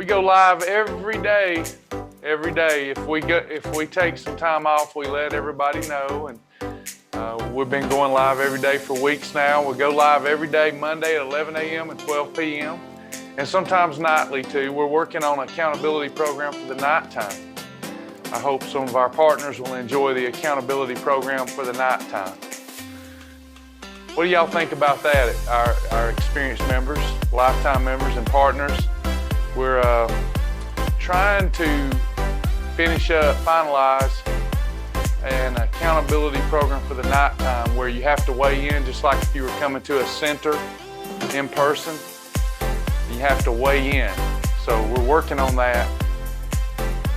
We go live every day. Every day. If we take some time off, we let everybody know. And we've been going live every day for weeks now. We go live every day, Monday at 11 a.m. and 12 p.m. and sometimes nightly too. We're working on an accountability program for the nighttime. I hope some of our partners will enjoy the accountability program for the nighttime. What do y'all think about that, our experienced members, lifetime members, and partners? We're trying to finalize an accountability program for the nighttime where you have to weigh in just like if you were coming to a center in person. You have to weigh in. So we're working on that.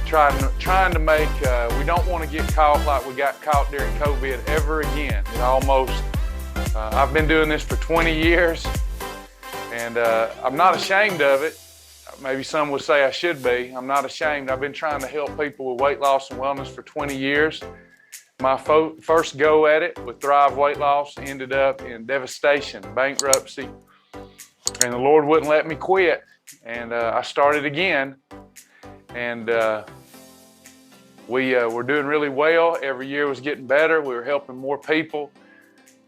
Trying to make, we don't want to get caught like we got caught during COVID ever again. I've been doing this for 20 years and I'm not ashamed of it. Maybe some would say I should be. I'm not ashamed. I've been trying to help people with weight loss and wellness for 20 years. My first go at it with Thrive Weight Loss ended up in devastation, bankruptcy, and the Lord wouldn't let me quit. And I started again, and we were doing really well. Every year was getting better. We were helping more people.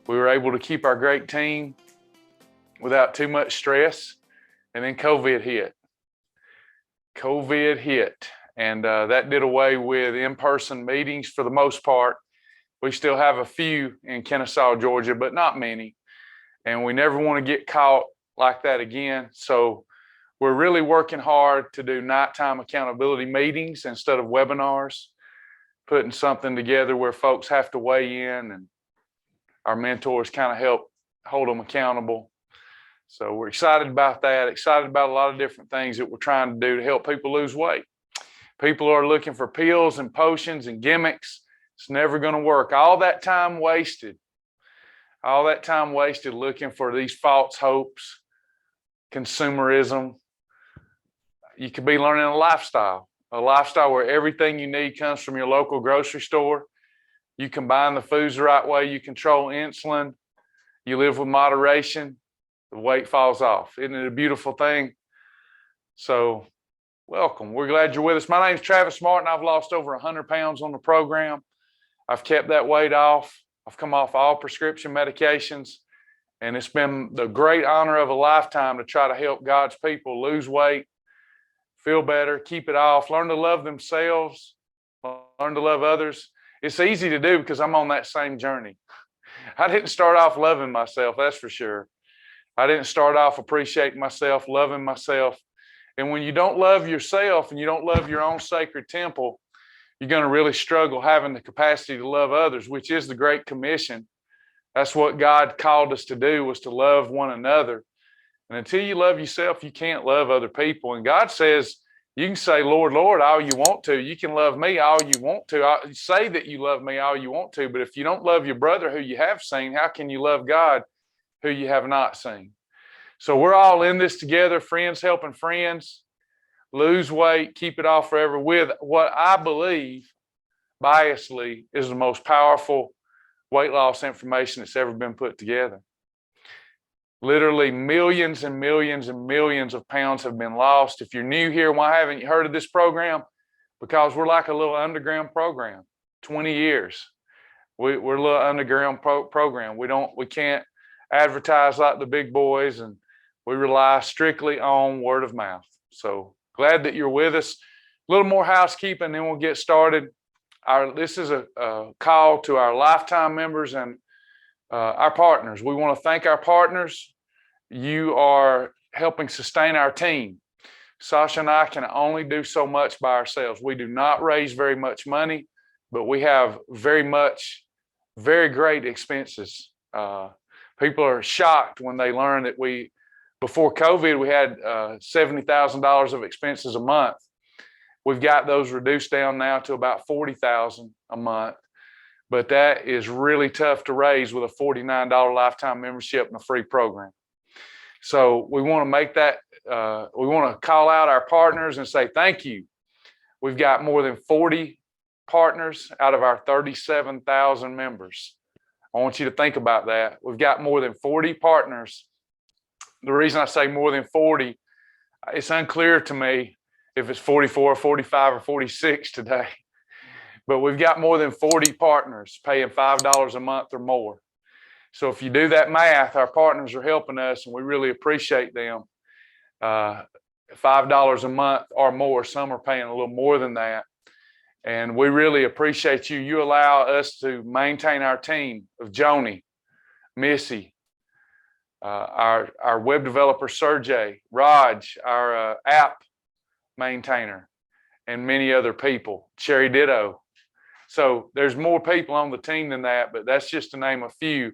We were able to keep our great team without too much stress. And then COVID hit. And that did away with in-person meetings for the most part. We still have a few in Kennesaw, Georgia, but not many. And we never want to get caught like that again. So we're really working hard to do nighttime accountability meetings instead of webinars, putting something together where folks have to weigh in and our mentors kind of help hold them accountable. So we're excited about that, excited about a lot of different things that we're trying to do to help people lose weight. People are looking for pills and potions and gimmicks. It's never going to work. All that time wasted looking for these false hopes, consumerism. You could be learning a lifestyle where everything you need comes from your local grocery store. You combine the foods the right way, you control insulin, you live with moderation, the weight falls off. Isn't it a beautiful thing? So welcome. We're glad you're with us. My name is Travis Martin. I've lost over 100 pounds on the program. I've kept that weight off. I've come off all prescription medications. And it's been the great honor of a lifetime to try to help God's people lose weight, feel better, keep it off, learn to love themselves, learn to love others. It's easy to do because I'm on that same journey. I didn't start off loving myself, that's for sure. I didn't start off appreciating myself, loving myself. And when you don't love yourself and you don't love your own sacred temple, you're going to really struggle having the capacity to love others, which is the Great Commission. That's what God called us to do, was to love one another. And until you love yourself, you can't love other people. And God says, you can say, Lord, Lord, all you want to. You can love me all you want to. Say that you love me all you want to. But if you don't love your brother who you have seen, how can you love God who you have not seen? So we're all in this together, friends helping friends, lose weight, keep it off forever, with what I believe, biasly, is the most powerful weight loss information that's ever been put together. Literally millions and millions and millions of pounds have been lost. If you're new here, why haven't you heard of this program? Because we're like a little underground program, 20 years. We're a little underground program. We can't advertise like the big boys, and we rely strictly on word of mouth. So glad that you're with us. A little more housekeeping, then we'll get started. This is a call to our lifetime members and our partners. We want to thank our partners. You are helping sustain our team. Sasha and I can only do so much by ourselves. We do not raise very much money, but we have very great expenses. People are shocked when they learn that before COVID, we had $70,000 of expenses a month. We've got those reduced down now to about $40,000 a month. But that is really tough to raise with a $49 lifetime membership and a free program. So we want to make that, we want to call out our partners and say thank you. We've got more than 40 partners out of our 37,000 members. I want you to think about that. We've got more than 40 partners. The reason I say more than 40, it's unclear to me if it's 44, 45, or 46 today. But we've got more than 40 partners paying $5 a month or more. So if you do that math, our partners are helping us, and we really appreciate them. $5 a month or more. Some are paying a little more than that. And we really appreciate you. You allow us to maintain our team of Joni, Missy, our web developer, Sergey, Raj, our app maintainer, and many other people, Cherry Ditto. So there's more people on the team than that, but that's just to name a few.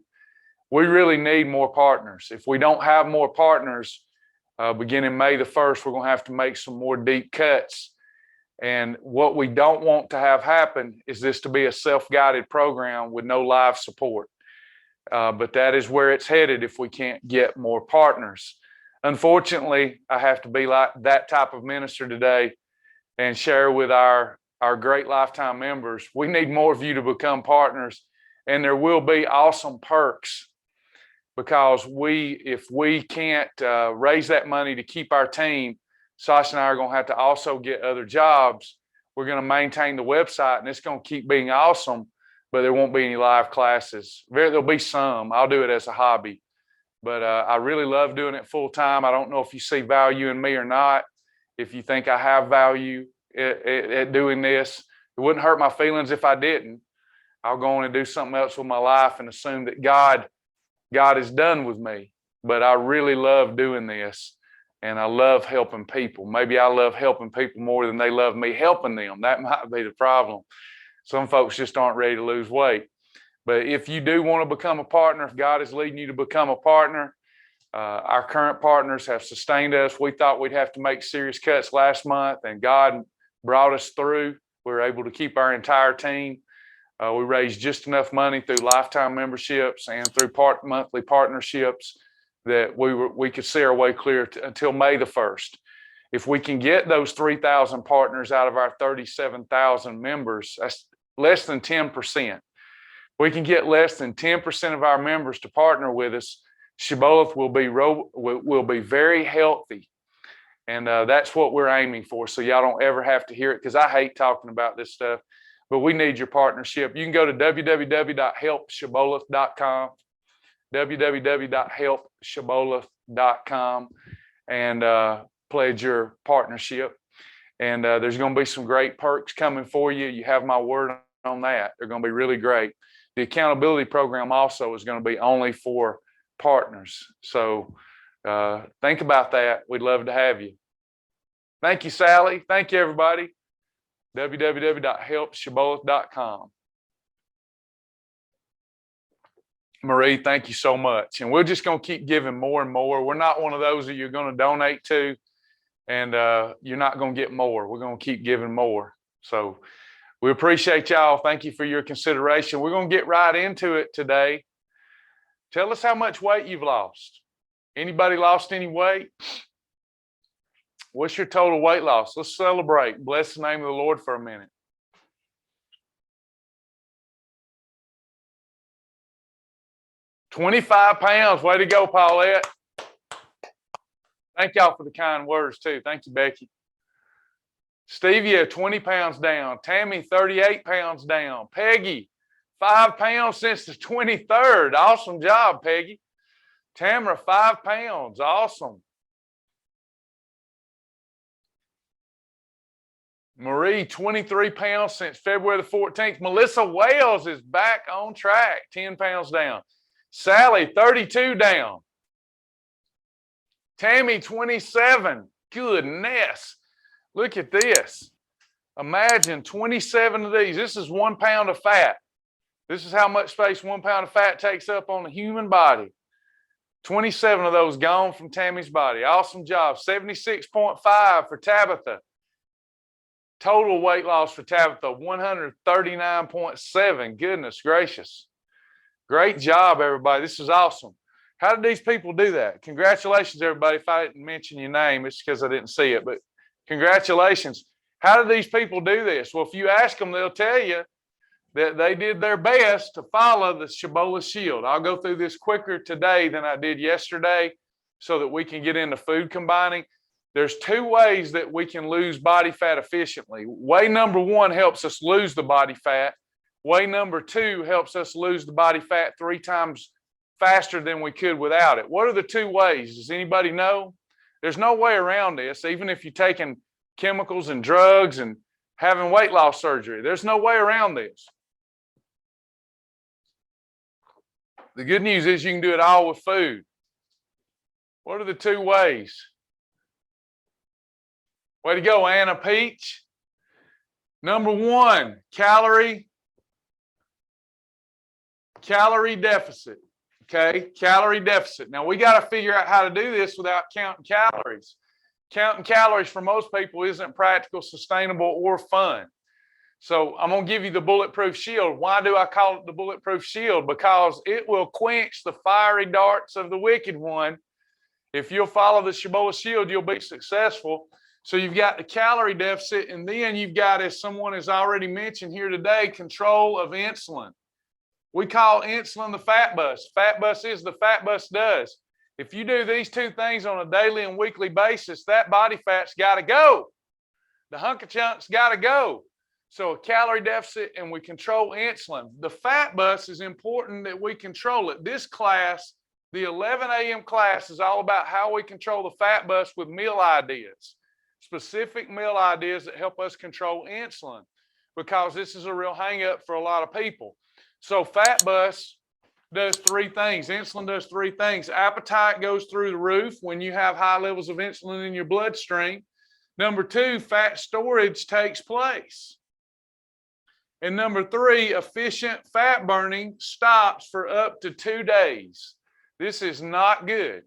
We really need more partners. If we don't have more partners, beginning May the 1st, we're going to have to make some more deep cuts. And what we don't want to have happen is this to be a self-guided program with no live support. But that is where it's headed if we can't get more partners. Unfortunately, I have to be like that type of minister today and share with our great lifetime members. We need more of you to become partners, and there will be awesome perks, because if we can't raise that money to keep our team, Sasha and I are going to have to also get other jobs. We're going to maintain the website, and it's going to keep being awesome, but there won't be any live classes. There'll be some. I'll do it as a hobby, but I really love doing it full time. I don't know if you see value in me or not. If you think I have value at doing this, it wouldn't hurt my feelings if I didn't. I'll go on and do something else with my life and assume that God is done with me. But I really love doing this, and I love helping people. Maybe I love helping people more than they love me helping them. That might be the problem. Some folks just aren't ready to lose weight. But if you do want to become a partner, if God is leading you to become a partner, our current partners have sustained us. We thought we'd have to make serious cuts last month, and God brought us through. We were able to keep our entire team. We raised just enough money through lifetime memberships and through monthly partnerships that we could see our way clear until May the 1st. If we can get those 3,000 partners out of our 37,000 members, that's less than 10%. We can get less than 10% of our members to partner with us. Shibboleth will be very healthy. And that's what we're aiming for. So y'all don't ever have to hear it, because I hate talking about this stuff. But we need your partnership. You can go to www.helpshibboleth.com, www.helpshibboleth.com, and pledge your partnership. And there's going to be some great perks coming for you. You have my word on that. They're going to be really great. The accountability program also is going to be only for partners. So think about that. We'd love to have you. Thank you, Sally. Thank you, everybody. www.helpshibboleth.com. Marie, thank you so much. And we're just going to keep giving more and more. We're not one of those that you're going to donate to, and you're not going to get more. We're going to keep giving more. So we appreciate y'all. Thank you for your consideration. We're going to get right into it today. Tell us how much weight you've lost. Anybody lost any weight? What's your total weight loss? Let's celebrate. Bless the name of the Lord for a minute. $25 pounds. Way to go, Paulette. Thank y'all for the kind words, too. Thank you, Becky. Stevia, 20 pounds down. Tammy, 38 pounds down. Peggy, 5 pounds since the 23rd. Awesome job, Peggy. Tamara, 5 pounds. Awesome. Marie, 23 pounds since February the 14th. Melissa Wales is back on track, 10 pounds down. Sally, 32 down. Tammy, 27. Goodness. Look at this. Imagine 27 of these. This is 1 pound of fat. This is how much space 1 pound of fat takes up on the human body. 27 of those gone from Tammy's body. Awesome job. 76.5 for Tabitha. Total weight loss for Tabitha, 139.7. Goodness gracious. Great job, everybody. This is awesome. How did these people do that? Congratulations, everybody. If I didn't mention your name, it's because I didn't see it, but congratulations. How did these people do this? Well, if you ask them, they'll tell you that they did their best to follow the Shibboleth Shield. I'll go through this quicker today than I did yesterday so that we can get into food combining. There's two ways that we can lose body fat efficiently. Way number one helps us lose the body fat. Way number two helps us lose the body fat 3 times faster than we could without it. What are the two ways? Does anybody know? There's no way around this, even if you're taking chemicals and drugs and having weight loss surgery. There's no way around this. The good news is you can do it all with food. What are the two ways? Way to go, Anna Peach. Number one, calorie deficit. Okay, calorie deficit. Now we got to figure out how to do this without counting calories. Counting calories for most people isn't practical, sustainable, or fun. So I'm going to give you the bulletproof shield. Why do I call it the bulletproof shield? Because it will quench the fiery darts of the wicked one. If you'll follow the Shibboleth shield, you'll be successful. So you've got the calorie deficit, and then you've got, as someone has already mentioned here today, control of insulin. We call insulin the fat bus. Fat bus is the fat bus does. If you do these two things on a daily and weekly basis, that body fat's got to go. The hunk of chunk's got to go. So a calorie deficit, and we control insulin. The fat bus is important that we control it. This class, the 11 a.m. class, is all about how we control the fat bus with meal ideas. Specific meal ideas that help us control insulin, because this is a real hang up for a lot of people. So fat bus does 3 things. Insulin does 3 things. Appetite goes through the roof when you have high levels of insulin in your bloodstream. Number 2, fat storage takes place. And number 3, efficient fat burning stops for up to 2 days. This is not good.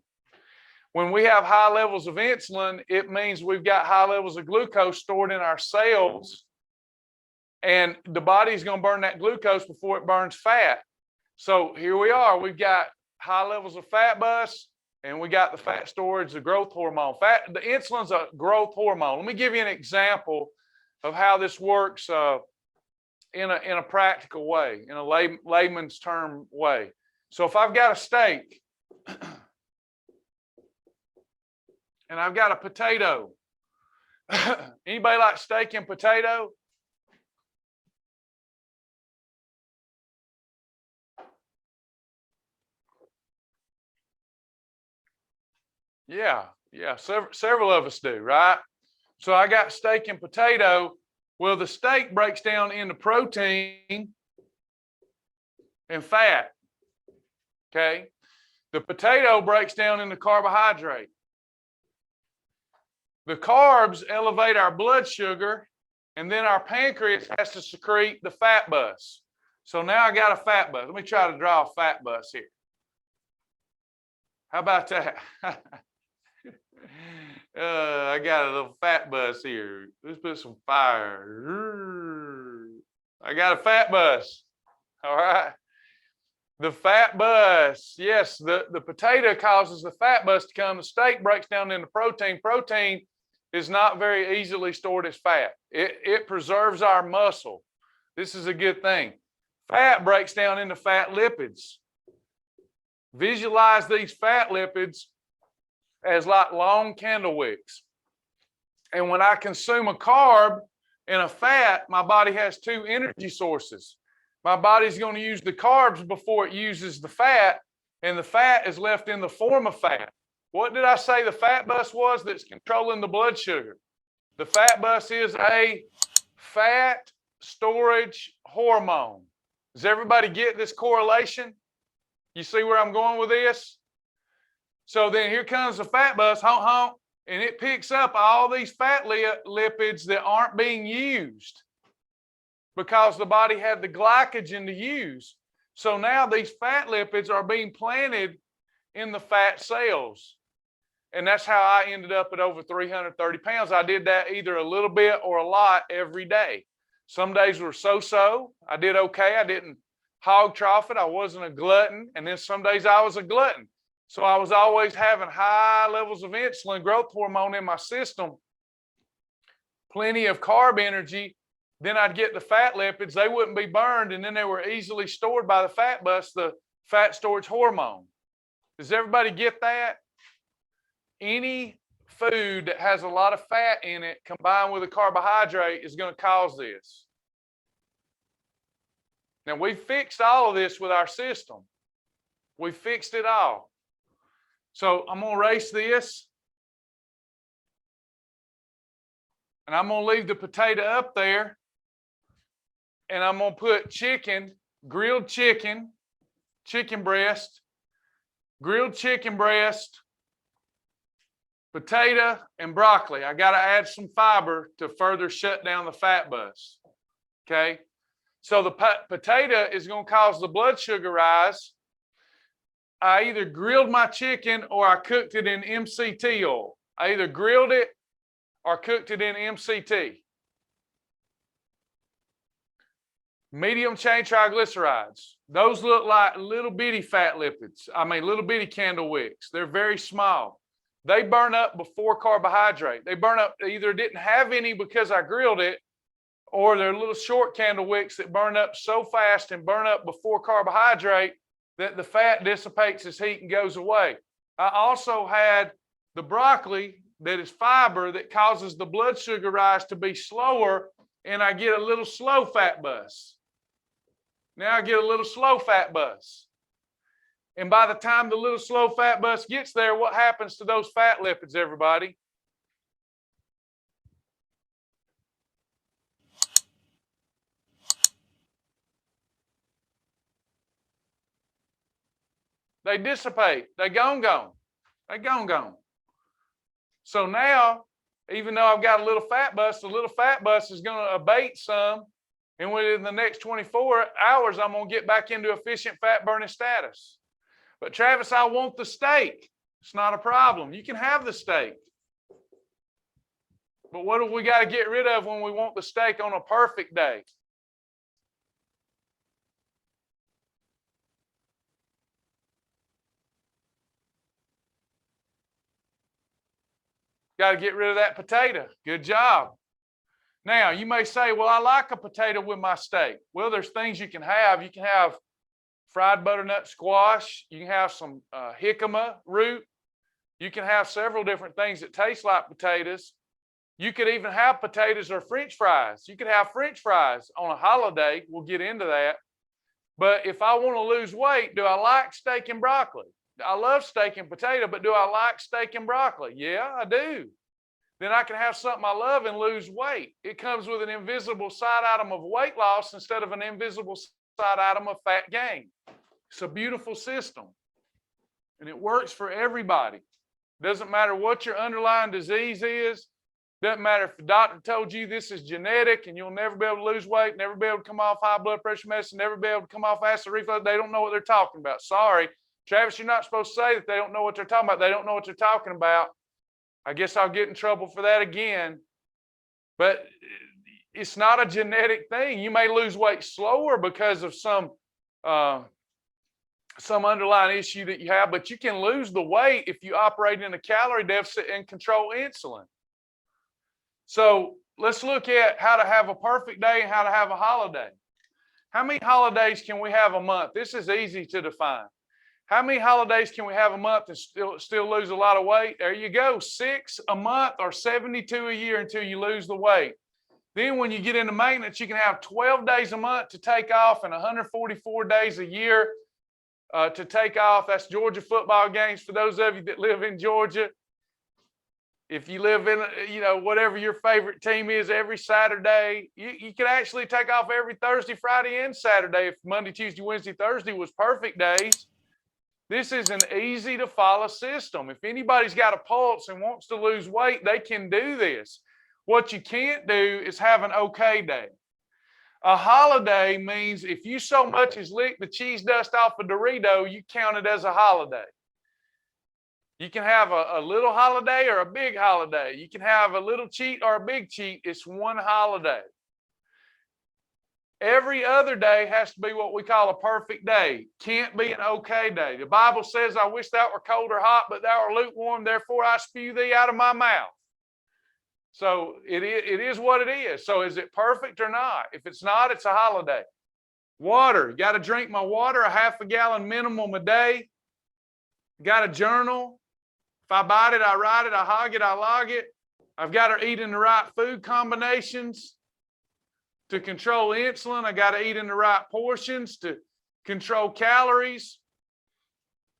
When we have high levels of insulin, it means we've got high levels of glucose stored in our cells, and the body's going to burn that glucose before it burns fat. So here we are. We've got high levels of fat bus, and we got the fat storage, the growth hormone. The insulin's a growth hormone. Let me give you an example of how this works in a practical way, in a layman's term way. So if I've got a steak and I've got a potato, anybody like steak and potato? Yeah, several of us do, right? So I got steak and potato. Well, the steak breaks down into protein and fat, okay? The potato breaks down into carbohydrate. The carbs elevate our blood sugar, and then our pancreas has to secrete the fat bus. So now I got a fat bus. Let me try to draw a fat bus here. How about that? I got a little fat bus here. Let's put some fire. I got a fat bus. All right. The fat bus, yes, the potato causes the fat bus to come. The steak breaks down into protein. Protein is not very easily stored as fat. It preserves our muscle. This is a good thing. Fat breaks down into fat lipids. Visualize these fat lipids as like long candle wicks. And when I consume a carb and a fat, my body has 2 energy sources. My body's going to use the carbs before it uses the fat, and the fat is left in the form of fat. What did I say the fat bus was that's controlling the blood sugar? The fat bus is a fat storage hormone. Does everybody get this correlation? You see where I'm going with this? So then here comes the fat bus, honk, honk, and it picks up all these fat lipids that aren't being used because the body had the glycogen to use. So now these fat lipids are being planted in the fat cells. And that's how I ended up at over 330 pounds. I did that either a little bit or a lot every day. Some days were so-so. I did okay. I didn't hog trough it. I wasn't a glutton. And then some days I was a glutton. So I was always having high levels of insulin, growth hormone in my system, plenty of carb energy. Then I'd get the fat lipids. They wouldn't be burned, and then they were easily stored by the fat bus, the fat storage hormone. Does everybody get that? Any food that has a lot of fat in it combined with a carbohydrate is going to cause this. Now, we fixed all of this with our system. We fixed it all. So I'm going to erase this. And I'm going to leave the potato up there. And I'm going to put chicken, grilled chicken, chicken breast, grilled chicken breast, potato, and broccoli. I got to add some fiber to further shut down the fat bus. Okay? So the potato is going to cause the blood sugar rise. I either grilled my chicken or I cooked it in MCT oil. I either grilled it or cooked it in MCT. Medium chain triglycerides. Those look like little bitty fat lipids. I mean, little bitty candle wicks. They're very small. They burn up before carbohydrate. They burn up, either didn't have any because I grilled it, or they're little short candle wicks that burn up so fast and burn up before carbohydrate that the fat dissipates as heat and goes away. I also had the broccoli that is fiber that causes the blood sugar rise to be slower, and I get a little slow fat bus. Now I get a little slow fat bus. And by the time the little slow fat bus gets there, what happens to those fat lipids, everybody? They dissipate. They gone. They gone. So now, even though I've got a little fat bus, the little fat bus is going to abate some. And within the next 24 hours, I'm going to get back into efficient fat burning status. But Travis, I want the steak. It's not a problem. You can have the steak. But what have we got to get rid of when we want the steak on a perfect day? Got to get rid of that potato. Good job. Now, you may say, well, I like a potato with my steak. Well, there's things you can have. You can have fried butternut squash. You can have some jicama root. You can have several different things that taste like potatoes. You could even have potatoes or French fries. You could have French fries on a holiday. We'll get into that. But if I want to lose weight, do I like steak and broccoli? I love steak and potato, but do I like steak and broccoli? Yeah, I do. Then I can have something I love and lose weight. It comes with an invisible side item of weight loss instead of an invisible side item of fat gain. It's a beautiful system, and it works for everybody. Doesn't matter what your underlying disease is. Doesn't matter if the doctor told you this is genetic and you'll never be able to lose weight, never be able to come off high blood pressure medicine, never be able to come off acid reflux. They don't know what they're talking about. Sorry, Travis, you're not supposed to say that they don't know what they're talking about. They don't know what they're talking about. I guess I'll get in trouble for that again. But it's not a genetic thing. You may lose weight slower because of some underlying issue that you have, but you can lose the weight if you operate in a calorie deficit and control insulin. So let's look at how to have a perfect day and how to have a holiday. How many holidays can we have a month? This is easy to define. How many holidays can we have a month and still lose a lot of weight? There you go, 6 a month or 72 a year until you lose the weight. Then when you get into maintenance, you can have 12 days a month to take off and 144 days a year to take off. That's Georgia football games for those of you that live in Georgia. If you live in, whatever your favorite team is, every Saturday, you can actually take off every Thursday, Friday, and Saturday if Monday, Tuesday, Wednesday, Thursday was perfect days. This is an easy to follow system. If anybody's got a pulse and wants to lose weight, they can do this. What you can't do is have an okay day. A holiday means if you so much as lick the cheese dust off a Dorito, you count it as a holiday. You can have a little holiday or a big holiday. You can have a little cheat or a big cheat. It's one holiday. Every other day has to be what we call a perfect day. Can't be an okay day. The Bible says, I wish thou were cold or hot, but thou art lukewarm, therefore I spew thee out of my mouth. So it is what it is. So is it perfect or not? If it's not, it's a holiday. Water. You got to drink my water, a half a gallon minimum a day. You got to journal. If I bite it, I ride it. I hog it, I log it. I've got to eat in the right food combinations to control insulin. I got to eat in the right portions to control calories.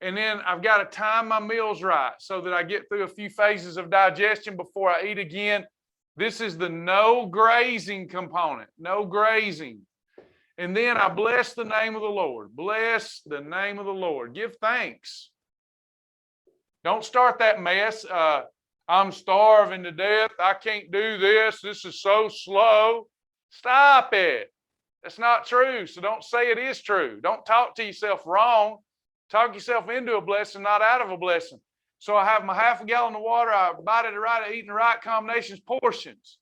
And then I've got to time my meals right so that I get through a few phases of digestion before I eat again. This is the no grazing component, no grazing. And then I bless the name of the Lord. Bless the name of the Lord. Give thanks. Don't start that mess. I'm starving to death. I can't do this. This is so slow. Stop it. That's not true. So don't say it is true. Don't talk to yourself wrong. Talk yourself into a blessing, not out of a blessing. So I have my half a gallon of water. I bite it right. I eat in the right combinations, portions.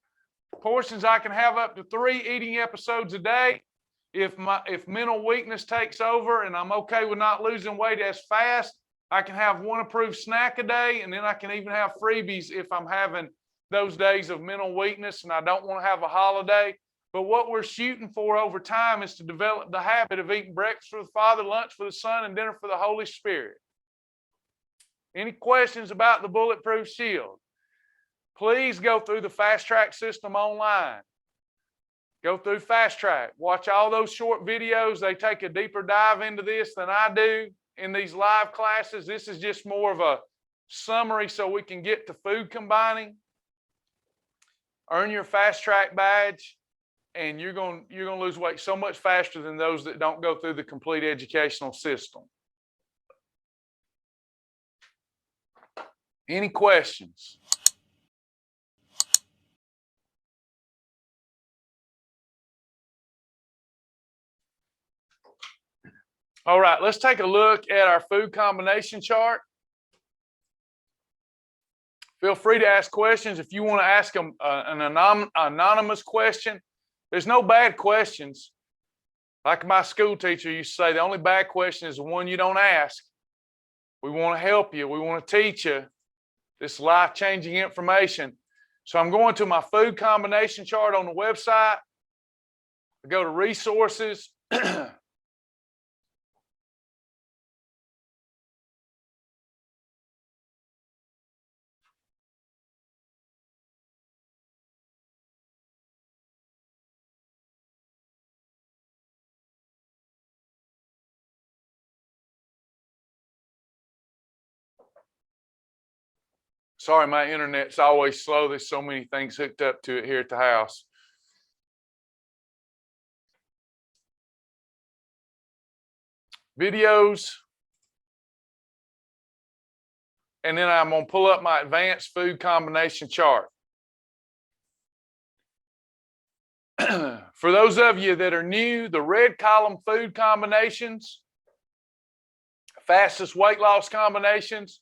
Portions I can have up to 3 eating episodes a day. If mental weakness takes over and I'm okay with not losing weight as fast, I can have 1 approved snack a day, and then I can even have freebies if I'm having those days of mental weakness and I don't want to have a holiday. But what we're shooting for over time is to develop the habit of eating breakfast for the Father, lunch for the Son, and dinner for the Holy Spirit. Any questions about the Bulletproof Shield? Please go through the Fast Track system online. Go through Fast Track. Watch all those short videos. They take a deeper dive into this than I do in these live classes. This is just more of a summary so we can get to food combining. Earn your Fast Track badge, and you're going to lose weight so much faster than those that don't go through the complete educational system. Any questions? All right, let's take a look at our food combination chart. Feel free to ask questions. If you want to ask them an anonymous question, there's no bad questions. Like my school teacher used to say, the only bad question is the one you don't ask. We want to help you. We want to teach you this life-changing information. So I'm going to my food combination chart on the website. I go to resources. Sorry, my internet's always slow. There's so many things hooked up to it here at the house. Videos. And then I'm going to pull up my advanced food combination chart. For those of you that are new, the red column food combinations, fastest weight loss combinations,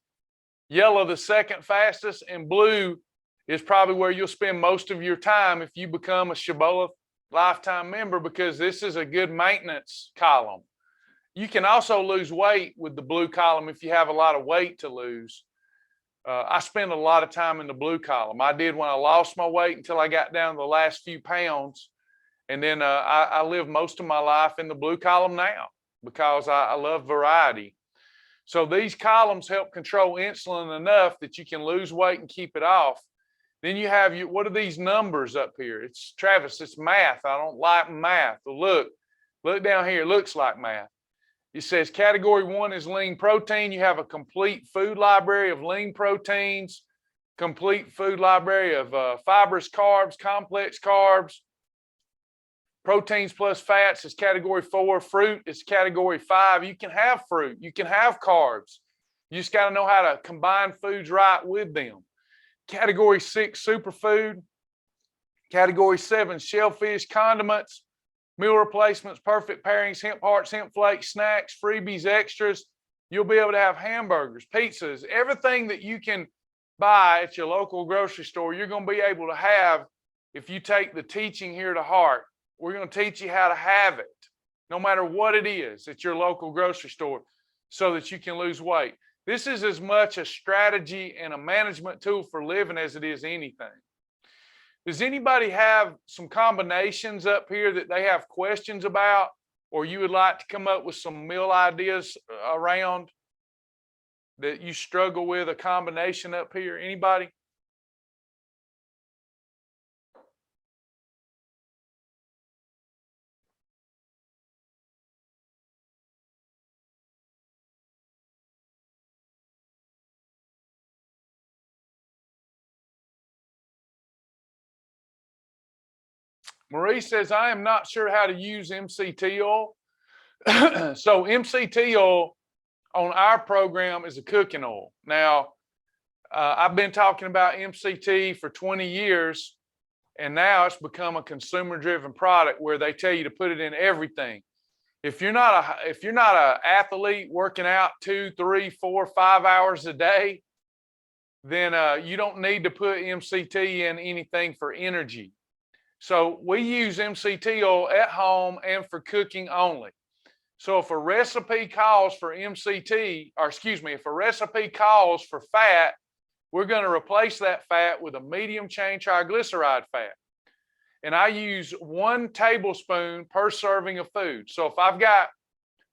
yellow the second fastest, and blue is probably where you'll spend most of your time if you become a Shibboleth lifetime member, because this is a good maintenance column. You can also lose weight with the blue column if you have a lot of weight to lose. I spend a lot of time in the blue column. I did when I lost my weight until I got down to the last few pounds. And then I live most of my life in the blue column now because I love variety. So these columns help control insulin enough that you can lose weight and keep it off. Then you have what are these numbers up here? It's Travis, it's math. I don't like math. Well, look down here. It looks like math. It says category 1 is lean protein. You have a complete food library of lean proteins, complete food library of fibrous carbs, complex carbs. Proteins plus fats is category 4. Fruit is category 5. You can have fruit. You can have carbs. You just got to know how to combine foods right with them. Category 6, superfood. Category 7, shellfish, condiments, meal replacements, perfect pairings, hemp hearts, hemp flakes, snacks, freebies, extras. You'll be able to have hamburgers, pizzas, everything that you can buy at your local grocery store, you're going to be able to have if you take the teaching here to heart. We're going to teach you how to have it, no matter what it is, at your local grocery store so that you can lose weight. This is as much a strategy and a management tool for living as it is anything. Does anybody have some combinations up here that they have questions about, or you would like to come up with some meal ideas around? that you struggle with a combination up here? Anybody? Marie says, I am not sure how to use MCT oil. So MCT oil on our program is a cooking oil. Now, I've been talking about MCT for 20 years, and now it's become a consumer-driven product where they tell you to put it in everything. If you're not an athlete working out 2, 3, 4, 5 hours a day, then you don't need to put MCT in anything for energy. So we use MCT oil at home and for cooking only. So if a recipe calls for MCT, or excuse me, if a recipe calls for fat, we're going to replace that fat with a medium chain triglyceride fat. And I use 1 tablespoon per serving of food. So if I've got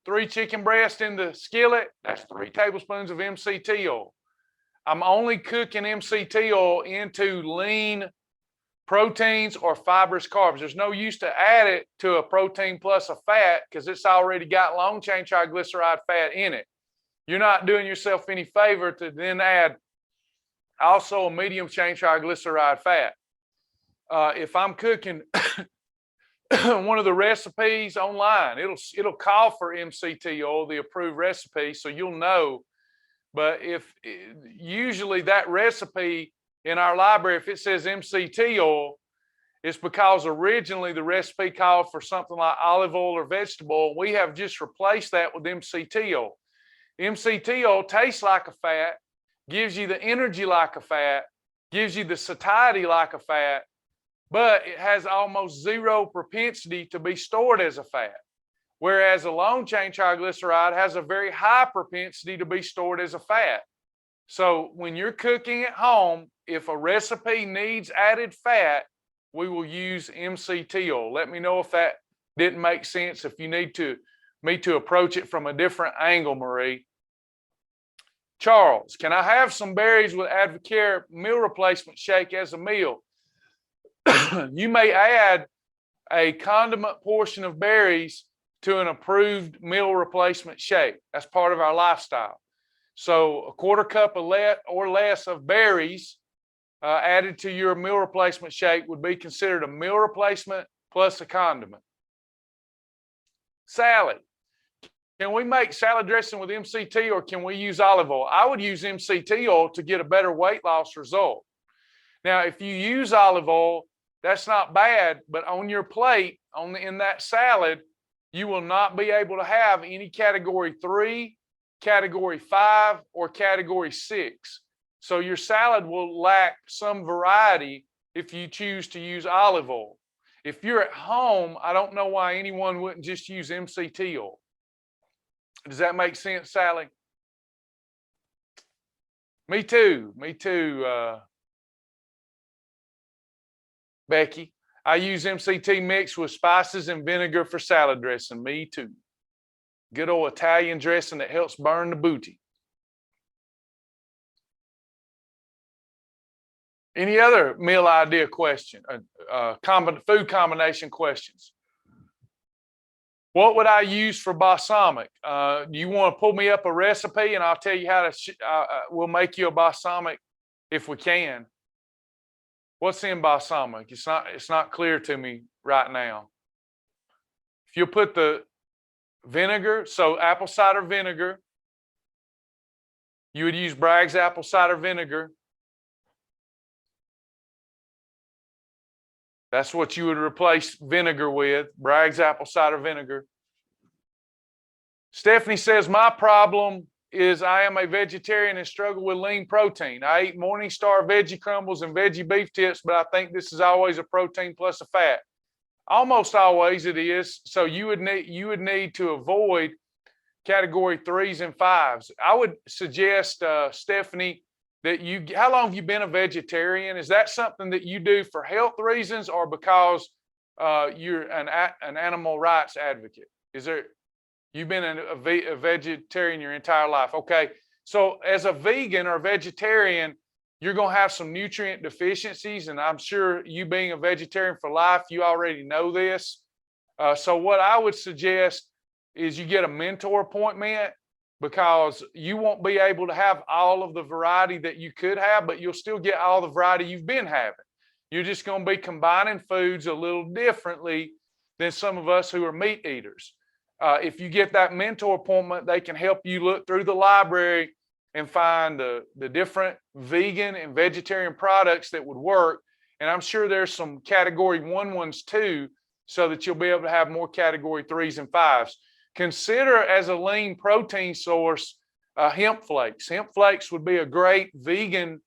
3 chicken breasts in the skillet, that's 3 tablespoons of MCT oil. I'm only cooking MCT oil into lean proteins or fibrous carbs. There's no use to add it to a protein plus a fat because it's already got long chain triglyceride fat in it. You're not doing yourself any favor to then add also a medium chain triglyceride fat. If I'm cooking one of the recipes online, it'll call for MCT oil, the approved recipe, so you'll know. But if usually that recipe in our library, if it says MCT oil, it's because originally the recipe called for something like olive oil or vegetable oil. We have just replaced that with MCT oil. MCT oil tastes like a fat, gives you the energy like a fat, gives you the satiety like a fat, but it has almost zero propensity to be stored as a fat. Whereas a long chain triglyceride has a very high propensity to be stored as a fat. So when you're cooking at home, if a recipe needs added fat, we will use MCT oil. Let me know if that didn't make sense, if you need me to approach it from a different angle, Marie. Charles, can I have some berries with Advocare meal replacement shake as a meal? You may add a condiment portion of berries to an approved meal replacement shake. That's part of our lifestyle. So 1/4 cup or less of berries added to your meal replacement shake would be considered a meal replacement plus a condiment. Salad. Can we make salad dressing with MCT or can we use olive oil? I would use MCT oil to get a better weight loss result. Now, if you use olive oil, that's not bad, but on your plate, in that salad, you will not be able to have any category 3, category 5, or category 6. So your salad will lack some variety if you choose to use olive oil. If you're at home, I don't know why anyone wouldn't just use MCT oil. Does that make sense, Sally? Me too. Becky, I use MCT mixed with spices and vinegar for salad dressing. Me too. Good old Italian dressing that helps burn the booty. Any other meal idea question, food combination questions? What would I use for balsamic? Do you want to pull me up a recipe and I'll tell you how to, we'll make you a balsamic if we can. What's in balsamic? It's not clear to me right now. If you put the vinegar, so apple cider vinegar, you would use Bragg's apple cider vinegar. That's what you would replace vinegar with, Bragg's apple cider vinegar. Stephanie says, my problem is I am a vegetarian and struggle with lean protein. I eat Morningstar veggie crumbles and veggie beef tips, but I think this is always a protein plus a fat. Almost always it is. So you would need to avoid category 3s and 5s. I would suggest, Stephanie, that how long have you been a vegetarian? Is that something that you do for health reasons or because you're an animal rights advocate? You've been a vegetarian your entire life? Okay, So as a vegan or vegetarian, you're going to have some nutrient deficiencies. And I'm sure you being a vegetarian for life, you already know this. So what I would suggest is you get a mentor appointment, because you won't be able to have all of the variety that you could have, but you'll still get all the variety you've been having. You're just going to be combining foods a little differently than some of us who are meat eaters. If you get that mentor appointment, they can help you look through the library and find the different vegan and vegetarian products that would work. And I'm sure there's some category 1 ones too, so that you'll be able to have more category 3s and 5s. Consider as a lean protein source hemp flakes. Hemp flakes would be a great vegan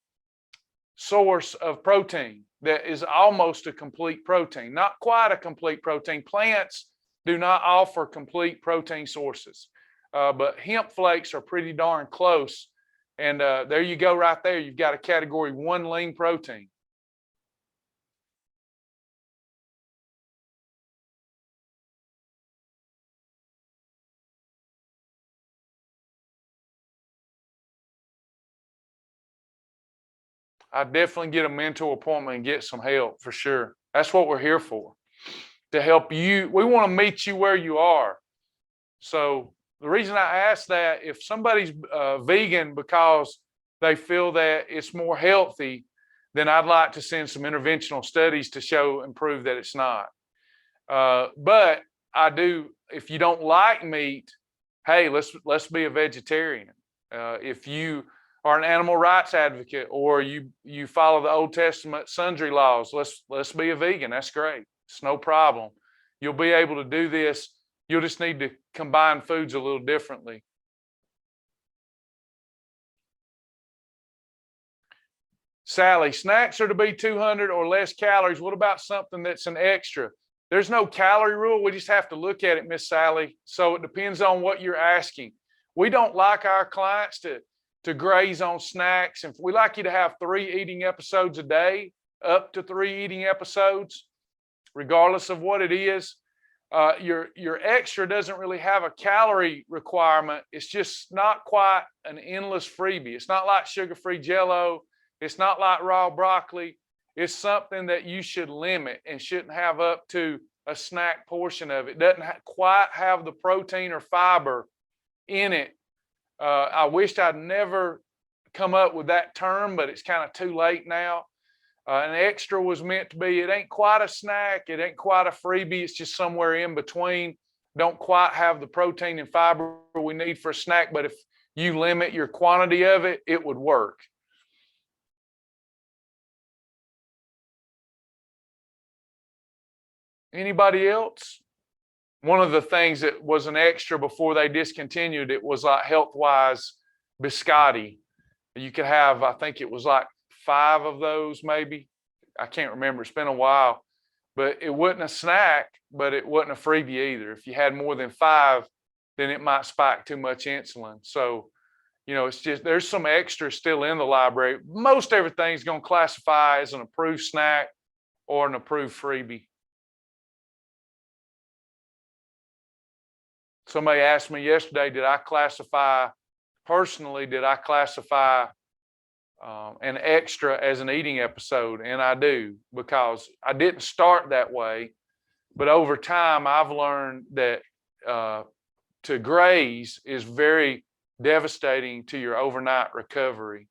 source of protein that is almost a complete protein. Not quite a complete protein. Plants do not offer complete protein sources, but hemp flakes are pretty darn close. And there you go right there. You've got a category 1 lean protein. I definitely get a mentor appointment and get some help for sure. That's what we're here for, to help you. We want to meet you where you are. So the reason I ask that, if somebody's vegan because they feel that it's more healthy, then I'd like to send some interventional studies to show and prove that it's not. But I do, if you don't like meat, hey, let's be a vegetarian. If you are an animal rights advocate, or you follow the Old Testament sundry laws, let's be a vegan. That's great. It's no problem. You'll be able to do this. You'll just need to combine foods a little differently. Sally, snacks are to be 200 or less calories. What about something that's an extra? There's no calorie rule. We just have to look at it, Miss Sally. So it depends on what you're asking. We don't like our clients to graze on snacks. And we like you to have 3 eating episodes a day, up to 3 eating episodes, regardless of what it is. Your extra doesn't really have a calorie requirement. It's just not quite an endless freebie. It's not like sugar-free Jell-O. It's not like raw broccoli. It's something that you should limit and shouldn't have up to a snack portion of it. It doesn't quite have the protein or fiber in it. I wished I'd never come up with that term, but it's kind of too late now. An extra was meant to be, it ain't quite a snack, it ain't quite a freebie, it's just somewhere in between. Don't quite have the protein and fiber we need for a snack, but if you limit your quantity of it, it would work. Anybody else? One of the things that was an extra before they discontinued it was like health-wise biscotti. You could have, I think it was like 5 of those maybe. I can't remember. It's been a while. But it wasn't a snack, but it wasn't a freebie either. If you had more than 5, then it might spike too much insulin. So, it's just, there's some extra still in the library. Most everything's going to classify as an approved snack or an approved freebie. Somebody asked me yesterday, did I classify an extra as an eating episode? And I do, because I didn't start that way, but over time I've learned that to graze is very devastating to your overnight recovery.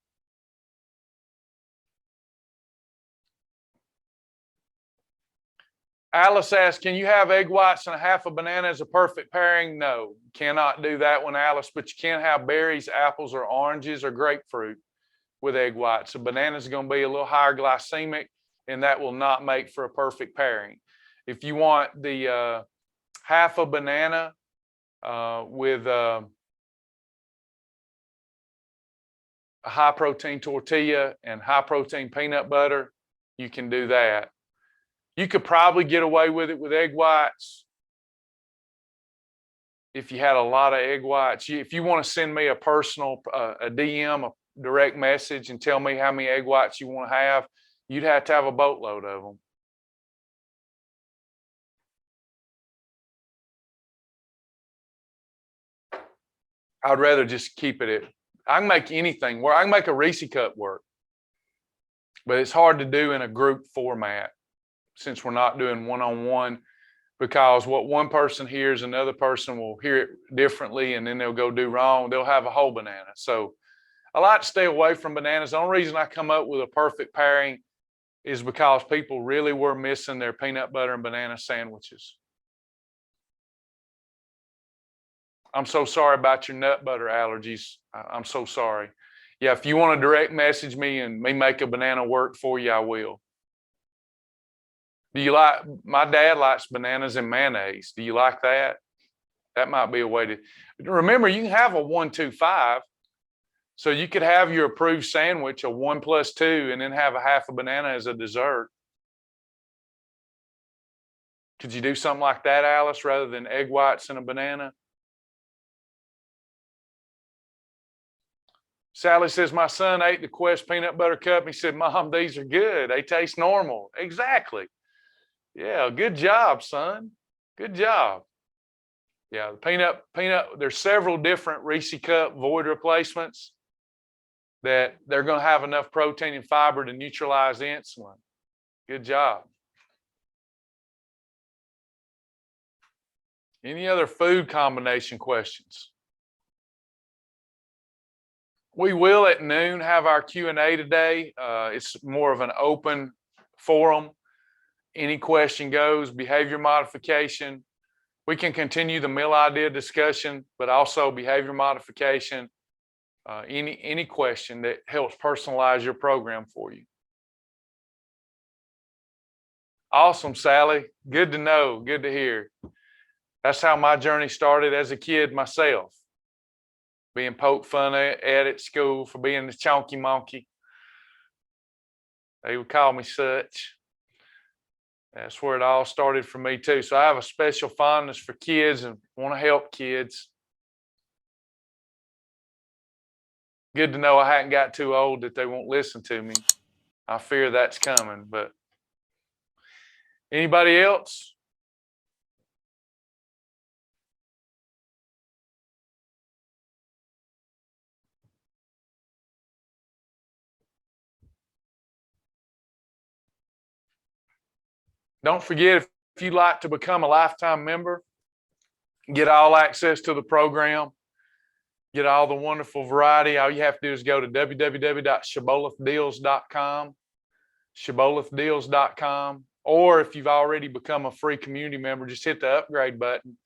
Alice asked, can you have egg whites and a half a banana as a perfect pairing? No, cannot do that one, Alice, but you can have berries, apples, or oranges, or grapefruit with egg whites. A banana is going to be a little higher glycemic, and that will not make for a perfect pairing. If you want the half a banana with a high protein tortilla and high protein peanut butter, you can do that. You could probably get away with it with egg whites if you had a lot of egg whites. If you want to send me a personal a DM, a direct message, and tell me how many egg whites you want to have, you'd have to have a boatload of them. I'd rather just keep it at, I can make anything work. I can make a Reese cup work, but it's hard to do in a group format since we're not doing one-on-one, because what one person hears, another person will hear it differently, and then they'll go do wrong. They'll have a whole banana. So I like to stay away from bananas. The only reason I come up with a perfect pairing is because people really were missing their peanut butter and banana sandwiches. I'm so sorry about your nut butter allergies. I'm so sorry. Yeah, if you want to direct message me and me make a banana work for you, I will. Do you like, my dad likes bananas and mayonnaise. Do you like that? That might be a way to, remember, you can have a 1-2-5. So you could have your approved sandwich, a 1 + 2, and then have a half a banana as a dessert. Could you do something like that, Alice, rather than egg whites and a banana? Sally says, my son ate the Quest peanut butter cup. He said, Mom, these are good. They taste normal. Exactly. Yeah, good job, son. Good job. Yeah, the peanut, there's several different Reese cup void replacements that they're going to have enough protein and fiber to neutralize insulin. Good job. Any other food combination questions? We will at noon have our Q&A today. It's more of an open forum. Any question goes. Behavior modification. We can continue the meal idea discussion, but also behavior modification. Any question that helps personalize your program for you. Awesome, Sally. Good to know. Good to hear. That's how my journey started as a kid myself. Being poked fun at school for being the chonky monkey. They would call me such. That's where it all started for me too. So I have a special fondness for kids and want to help kids. Good to know I hadn't got too old that they won't listen to me. I fear that's coming, but anybody else? Don't forget, if you'd like to become a lifetime member, get all access to the program, get all the wonderful variety, all you have to do is go to www.shibbolethdeals.com, shibbolethdeals.com, or if you've already become a free community member, just hit the upgrade button.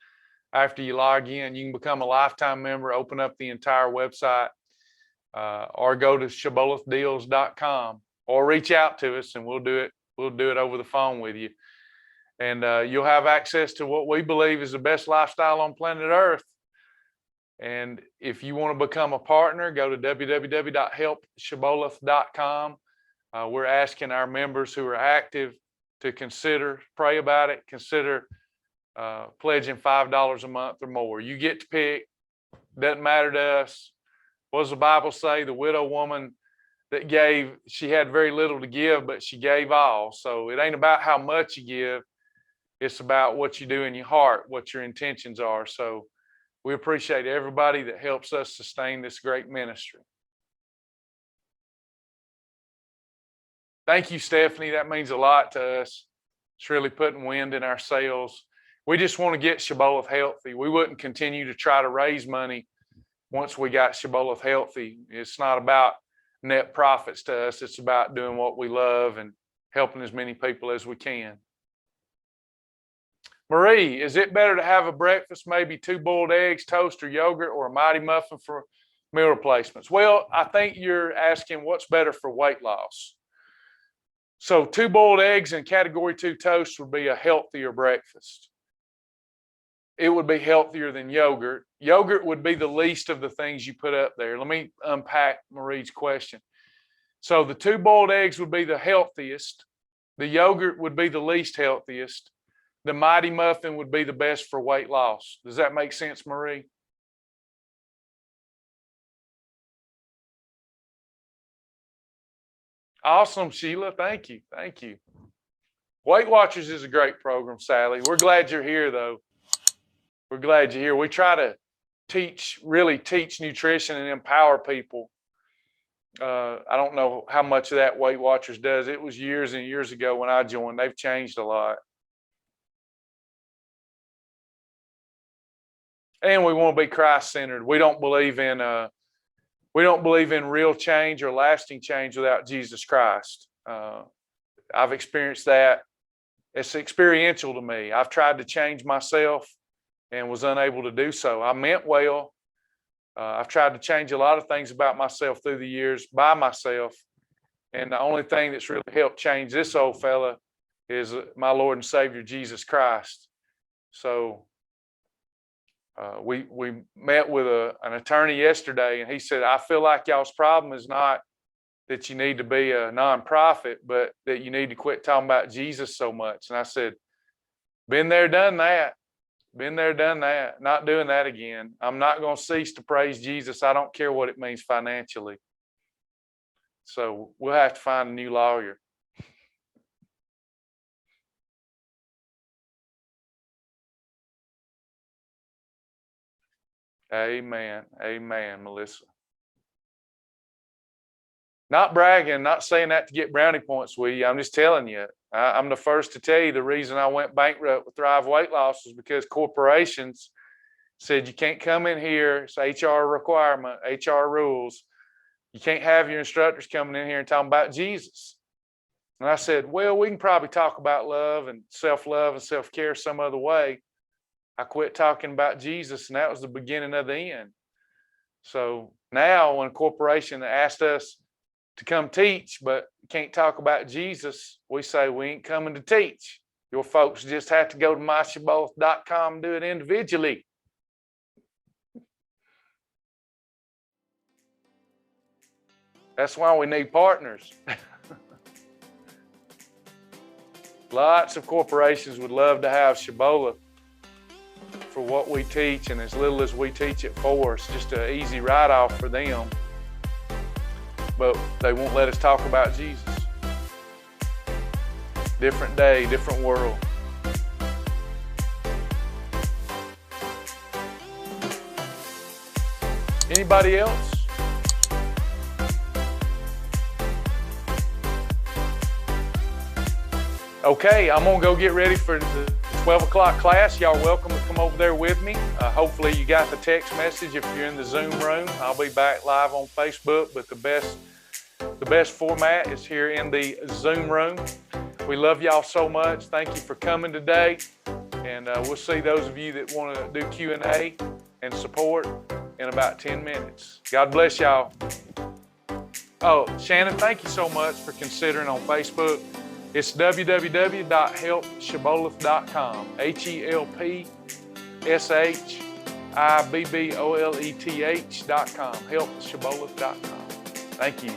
After you log in, you can become a lifetime member, open up the entire website, or go to shibbolethdeals.com, or reach out to us and we'll do it. We'll do it over the phone with you. And you'll have access to what we believe is the best lifestyle on planet Earth. And if you want to become a partner, go to www.helpshibboleth.com. We're asking our members who are active to consider, pray about it, consider pledging $5 a month or more. You get to pick. Doesn't matter to us. What does the Bible say? The widow woman that gave, she had very little to give, but she gave all. So it ain't about how much you give. It's about what you do in your heart, what your intentions are. So we appreciate everybody that helps us sustain this great ministry. Thank you, Stephanie. That means a lot to us. It's really putting wind in our sails. We just want to get Shibboleth healthy. We wouldn't continue to try to raise money once we got Shibboleth healthy. It's not about net profits to us. It's about doing what we love and helping as many people as we can. Marie, is it better to have a breakfast, maybe 2 boiled eggs, toast, or yogurt, or a mighty muffin for meal replacements? Well, I think you're asking what's better for weight loss. So 2 boiled eggs and category 2 toast would be a healthier breakfast. It would be healthier than yogurt. Yogurt would be the least of the things you put up there. Let me unpack Marie's question. So the 2 boiled eggs would be the healthiest. The yogurt would be the least healthiest. The mighty muffin would be the best for weight loss. Does that make sense, Marie? Awesome, Sheila. Thank you. Thank you. Weight Watchers is a great program, Sally. We're glad you're here, though. We're glad you're here. We try to really teach nutrition and empower people. I don't know how much of that Weight Watchers does. It was years and years ago when I joined. They've changed a lot. And we want to be Christ-centered. We don't believe in real change or lasting change without Jesus Christ. I've experienced that. It's experiential to me. I've tried to change myself and was unable to do so. I meant well. I've tried to change a lot of things about myself through the years by myself. And the only thing that's really helped change this old fella is my Lord and Savior, Jesus Christ. So we met with an attorney yesterday, and he said, I feel like y'all's problem is not that you need to be a nonprofit, but that you need to quit talking about Jesus so much. And I said, been there, done that. Been there, done that. Not doing that again. I'm not going to cease to praise Jesus. I don't care what it means financially. So we'll have to find a new lawyer. Amen. Amen, Melissa. Not bragging, not saying that to get brownie points with you. I'm just telling you. I'm the first to tell you the reason I went bankrupt with Thrive Weight Loss was because corporations said you can't come in here. It's HR requirement, HR rules. You can't have your instructors coming in here and talking about Jesus. And I said, well, we can probably talk about love and self-care some other way. I quit talking about Jesus, and that was the beginning of the end. So now when a corporation asked us to come teach, but can't talk about Jesus, we say we ain't coming to teach. Your folks just have to go to myshibboleth.com and do it individually. That's why we need partners. Lots of corporations would love to have Shibboleth for what we teach, and as little as we teach it for, it's just an easy write-off for them. But they won't let us talk about Jesus. Different day, different world. Anybody else? Okay, I'm going to go get ready for the 12 o'clock class. Y'all welcome to come over there with me. Hopefully you got the text message if you're in the Zoom room. I'll be back live on Facebook, but the best format is here in the Zoom room. We love y'all so much. Thank you for coming today. And we'll see those of you that want to do Q&A and support in about 10 minutes. God bless y'all. Oh, Shannon, thank you so much for considering on Facebook. It's www.helpshibboleth.com. HELPSHIBBOLETH.com. Helpshibboleth.com. Thank you.